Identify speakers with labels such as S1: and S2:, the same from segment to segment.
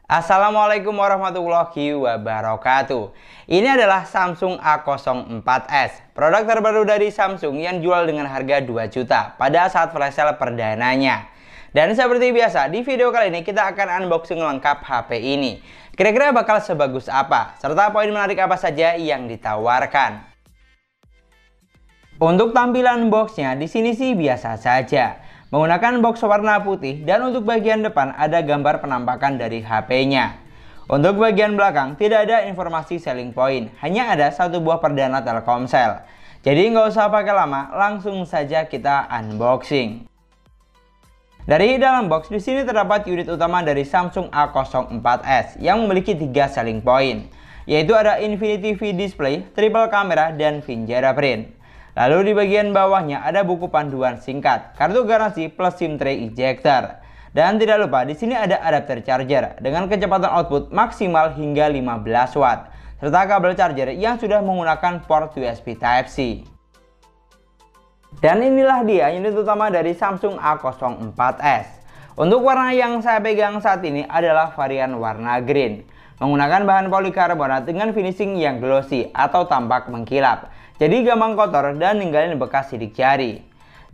S1: Assalamualaikum warahmatullahi wabarakatuh. Ini adalah Samsung A04s, produk terbaru dari Samsung yang jual dengan harga 2 juta pada saat flash sale perdananya. Dan seperti biasa, di video kali ini kita akan unboxing lengkap HP ini. Kira-kira bakal sebagus apa, serta poin menarik apa saja yang ditawarkan. Untuk tampilan boxnya di sini sih biasa saja, menggunakan box warna putih, dan untuk bagian depan ada gambar penampakan dari HP-nya. Untuk bagian belakang tidak ada informasi selling point, hanya ada satu buah perdana Telkomsel. Jadi nggak usah pakai lama, langsung saja kita unboxing. Dari dalam box di sini terdapat unit utama dari Samsung A04s yang memiliki 3 selling point, yaitu ada Infinity V Display, triple kamera, dan fingerprint. Lalu di bagian bawahnya ada buku panduan singkat, kartu garansi plus SIM tray ejector. Dan tidak lupa di sini ada adapter charger dengan kecepatan output maksimal hingga 15 watt, serta kabel charger yang sudah menggunakan port USB Type-C. Dan inilah dia unit utama dari Samsung A04s. Untuk warna yang saya pegang saat ini adalah varian warna green, menggunakan bahan polikarbonat dengan finishing yang glossy atau tampak mengkilap. Jadi gampang kotor dan ninggalin bekas sidik jari.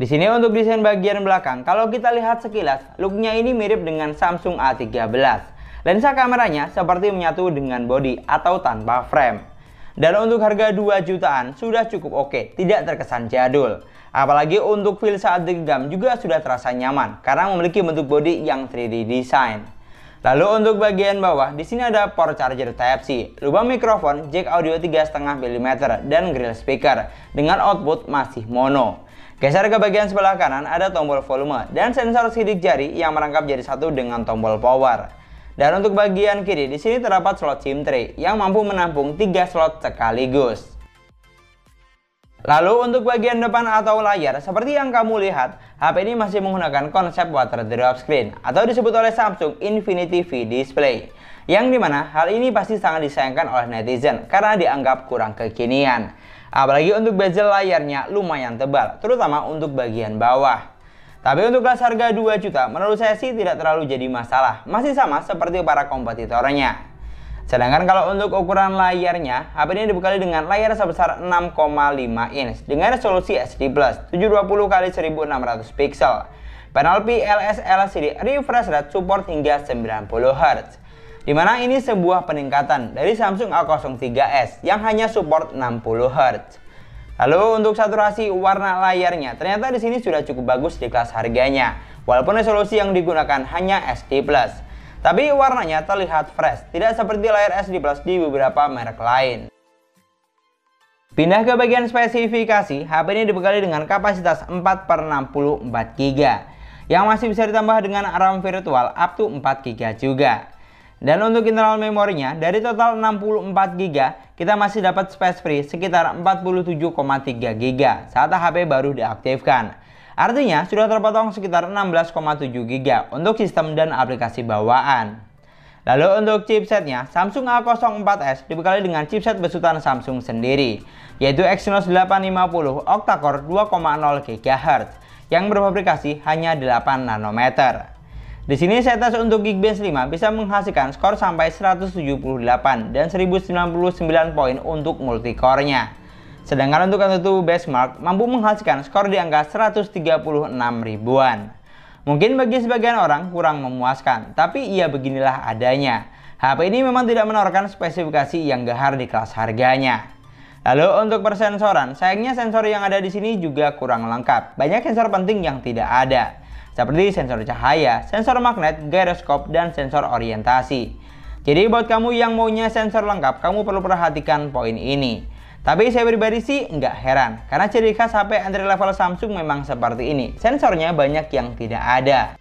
S1: Di sini untuk desain bagian belakang, kalau kita lihat sekilas, looknya ini mirip dengan Samsung A13. Lensa kameranya seperti menyatu dengan bodi atau tanpa frame. Dan untuk harga 2 jutaan sudah cukup oke, tidak terkesan jadul. Apalagi untuk feel saat digenggam juga sudah terasa nyaman karena memiliki bentuk bodi yang 3D design. Lalu untuk bagian bawah, di sini ada port charger Type-C, lubang mikrofon, jack audio 3,5 mm, dan grill speaker dengan output masih mono. Geser ke bagian sebelah kanan ada tombol volume dan sensor sidik jari yang merangkap jadi satu dengan tombol power. Dan untuk bagian kiri, di sini terdapat slot SIM tray yang mampu menampung 3 slot sekaligus. Lalu untuk bagian depan atau layar, seperti yang kamu lihat, HP ini masih menggunakan konsep water drop screen atau disebut oleh Samsung Infinity V Display, yang dimana hal ini pasti sangat disayangkan oleh netizen karena dianggap kurang kekinian. Apalagi untuk bezel layarnya lumayan tebal, terutama untuk bagian bawah. Tapi untuk kelas harga 2 juta, menurut saya sih tidak terlalu jadi masalah, masih sama seperti para kompetitornya. Sedangkan kalau untuk ukuran layarnya, HP ini dibekali dengan layar sebesar 6,5 inch dengan resolusi HD+, 720x1600 pixel. Panel PLS LCD refresh rate support hingga 90 Hz. Dimana ini sebuah peningkatan dari Samsung A03s yang hanya support 60 Hz. Lalu untuk saturasi warna layarnya, ternyata di sini sudah cukup bagus di kelas harganya, walaupun resolusi yang digunakan hanya HD+. Tapi warnanya terlihat fresh, tidak seperti layar SD Plus di beberapa merek lain. Pindah ke bagian spesifikasi, HP ini dibekali dengan kapasitas 4/64 GB, yang masih bisa ditambah dengan RAM virtual up to 4 GB juga. Dan untuk internal memorinya, dari total 64 GB, kita masih dapat space free sekitar 47,3 GB saat HP baru diaktifkan. Artinya sudah terpotong sekitar 16,7 GB untuk sistem dan aplikasi bawaan. Lalu untuk chipsetnya, Samsung A04s dibekali dengan chipset besutan Samsung sendiri, yaitu Exynos 850 octa-core 2,0 GHz yang berfabrikasi hanya 8 nanometer. Di sini saya tes untuk Geekbench 5 bisa menghasilkan skor sampai 178 dan 1099 poin untuk multicore-nya. Sedangkan untuk Antutu Benchmark mampu menghasilkan skor di angka 136 ribuan. Mungkin bagi sebagian orang kurang memuaskan, tapi iya beginilah adanya. HP ini memang tidak menawarkan spesifikasi yang gahar di kelas harganya. Lalu untuk persensoran, sayangnya sensor yang ada di sini juga kurang lengkap. Banyak sensor penting yang tidak ada, seperti sensor cahaya, sensor magnet, gyroskop, dan sensor orientasi. Jadi buat kamu yang maunya sensor lengkap, kamu perlu perhatikan poin ini. Tapi saya pribadi sih nggak heran, karena ciri khas HP entry level Samsung memang seperti ini. Sensornya banyak yang tidak ada.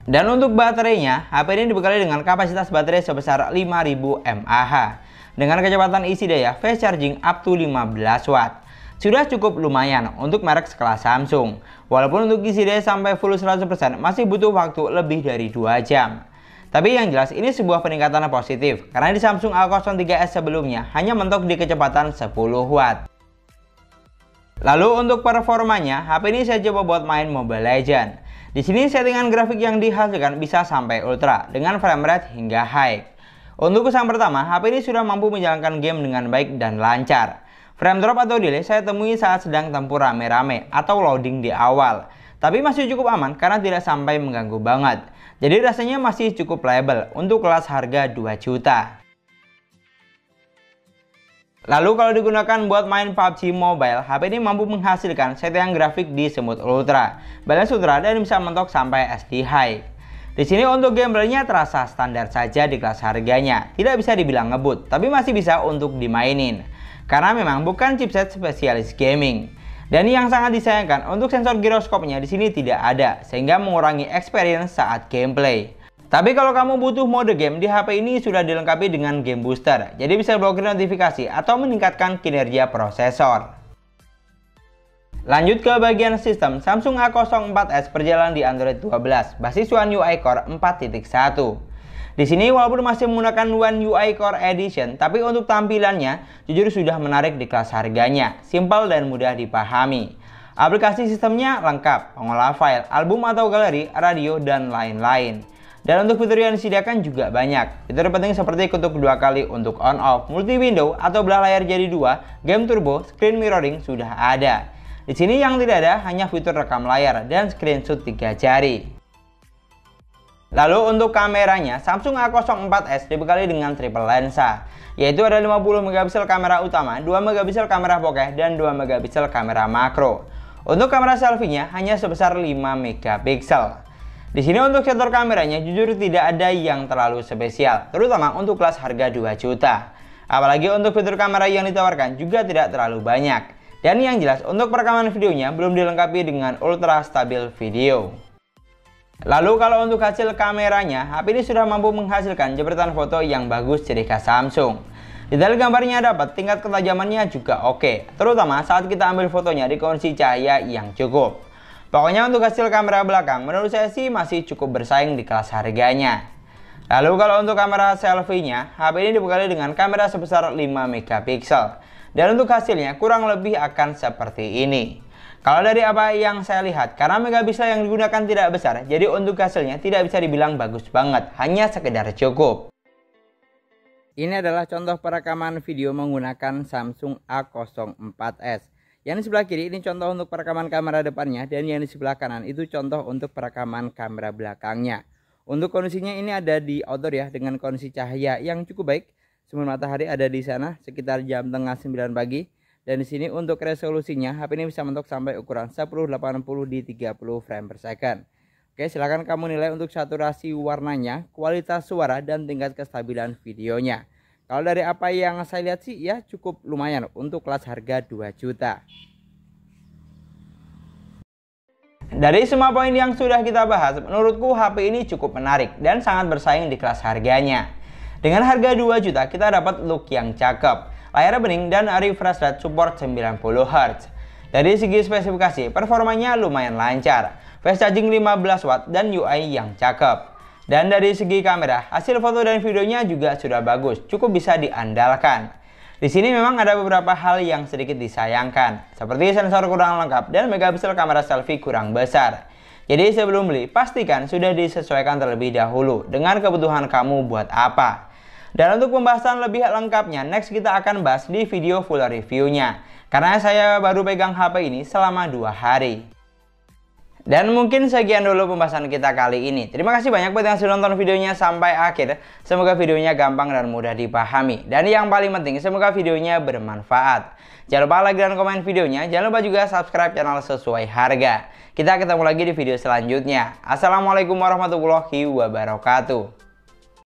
S1: Dan untuk baterainya, HP ini dibekali dengan kapasitas baterai sebesar 5000 mAh dengan kecepatan isi daya fast charging up to 15 watt. Sudah cukup lumayan untuk merek sekelas Samsung. Walaupun untuk isi daya sampai full 100% masih butuh waktu lebih dari 2 jam. Tapi yang jelas ini sebuah peningkatan positif, karena di Samsung A03s sebelumnya hanya mentok di kecepatan 10 watt. Lalu untuk performanya, HP ini saya coba buat main Mobile Legends. Di sini settingan grafik yang dihasilkan bisa sampai ultra dengan frame rate hingga high. Untuk kesan pertama, HP ini sudah mampu menjalankan game dengan baik dan lancar. Frame drop atau delay saya temui saat sedang tempur rame-rame atau loading di awal. Tapi masih cukup aman karena tidak sampai mengganggu banget. Jadi rasanya masih cukup playable untuk kelas harga 2 juta. Lalu kalau digunakan buat main PUBG Mobile, HP ini mampu menghasilkan settingan grafik di Smooth Ultra, Balance Ultra, dan bisa mentok sampai SD High. Di sini untuk gameplaynya terasa standar saja di kelas harganya, tidak bisa dibilang ngebut, tapi masih bisa untuk dimainin. Karena memang bukan chipset spesialis gaming. Dan yang sangat disayangkan, untuk sensor giroskopnya di sini tidak ada, sehingga mengurangi experience saat gameplay. Tapi kalau kamu butuh mode game, di HP ini sudah dilengkapi dengan game booster, jadi bisa blokir notifikasi atau meningkatkan kinerja prosesor. Lanjut ke bagian sistem, Samsung A04s berjalan di Android 12, basis One UI Core 4.1. Di sini walaupun masih menggunakan One UI Core Edition, tapi untuk tampilannya jujur sudah menarik di kelas harganya, simpel dan mudah dipahami. Aplikasi sistemnya lengkap, pengolah file, album atau galeri, radio, dan lain-lain. Dan untuk fitur yang disediakan juga banyak. Fitur penting seperti ketuk 2 kali untuk on off, multi window atau belah layar jadi 2, game turbo, screen mirroring sudah ada. Di sini yang tidak ada hanya fitur rekam layar dan screenshot 3 jari. Lalu untuk kameranya, Samsung A04s dibekali dengan triple lensa, yaitu ada 50 megapiksel kamera utama, 2 megapiksel kamera bokeh, dan 2 megapiksel kamera makro. Untuk kamera selfie-nya hanya sebesar 5 megapiksel. Di sini untuk sensor kameranya jujur tidak ada yang terlalu spesial, terutama untuk kelas harga 2 juta. Apalagi untuk fitur kamera yang ditawarkan juga tidak terlalu banyak. Dan yang jelas untuk perekaman videonya belum dilengkapi dengan ultra stabil video. Lalu kalau untuk hasil kameranya, HP ini sudah mampu menghasilkan jepretan foto yang bagus ciri khas Samsung. Detail gambarnya dapat, tingkat ketajamannya juga oke, terutama saat kita ambil fotonya di kondisi cahaya yang cukup. Pokoknya untuk hasil kamera belakang menurut saya sih masih cukup bersaing di kelas harganya. Lalu kalau untuk kamera selfie-nya, HP ini dibekali dengan kamera sebesar 5 megapiksel. Dan untuk hasilnya kurang lebih akan seperti ini. Kalau dari apa yang saya lihat, karena megapiksel yang digunakan tidak besar, jadi untuk hasilnya tidak bisa dibilang bagus banget, hanya sekedar cukup. Ini adalah contoh perekaman video menggunakan Samsung A04s. Yang di sebelah kiri ini contoh untuk perekaman kamera depannya, dan yang di sebelah kanan itu contoh untuk perekaman kamera belakangnya. Untuk kondisinya ini ada di outdoor ya, dengan kondisi cahaya yang cukup baik. Sumber matahari ada di sana sekitar jam tengah 9 pagi. Dan di sini untuk resolusinya HP ini bisa mentok sampai ukuran 1080 di 30 frame per second. Oke, silahkan kamu nilai untuk saturasi warnanya, kualitas suara, dan tingkat kestabilan videonya. Kalau dari apa yang saya lihat sih ya cukup lumayan untuk kelas harga 2 juta. Dari semua poin yang sudah kita bahas, menurutku HP ini cukup menarik dan sangat bersaing di kelas harganya. Dengan harga 2 juta kita dapat look yang cakep, layar bening, dan refresh rate support 90 Hz. Dari segi spesifikasi, performanya lumayan lancar, fast charging 15 watt, dan UI yang cakep. Dan dari segi kamera, hasil foto dan videonya juga sudah bagus, cukup bisa diandalkan. Di sini memang ada beberapa hal yang sedikit disayangkan, seperti sensor kurang lengkap dan megapiksel kamera selfie kurang besar. Jadi sebelum beli, pastikan sudah disesuaikan terlebih dahulu dengan kebutuhan kamu buat apa. Dan untuk pembahasan lebih lengkapnya, next kita akan bahas di video full reviewnya, karena saya baru pegang HP ini selama 2 hari. Dan mungkin sekian dulu pembahasan kita kali ini. Terima kasih banyak buat yang sudah nonton videonya sampai akhir. Semoga videonya gampang dan mudah dipahami. Dan yang paling penting, semoga videonya bermanfaat. Jangan lupa like dan komen videonya. Jangan lupa juga subscribe channel sesuai harga. Kita ketemu lagi di video selanjutnya. Assalamualaikum warahmatullahi wabarakatuh.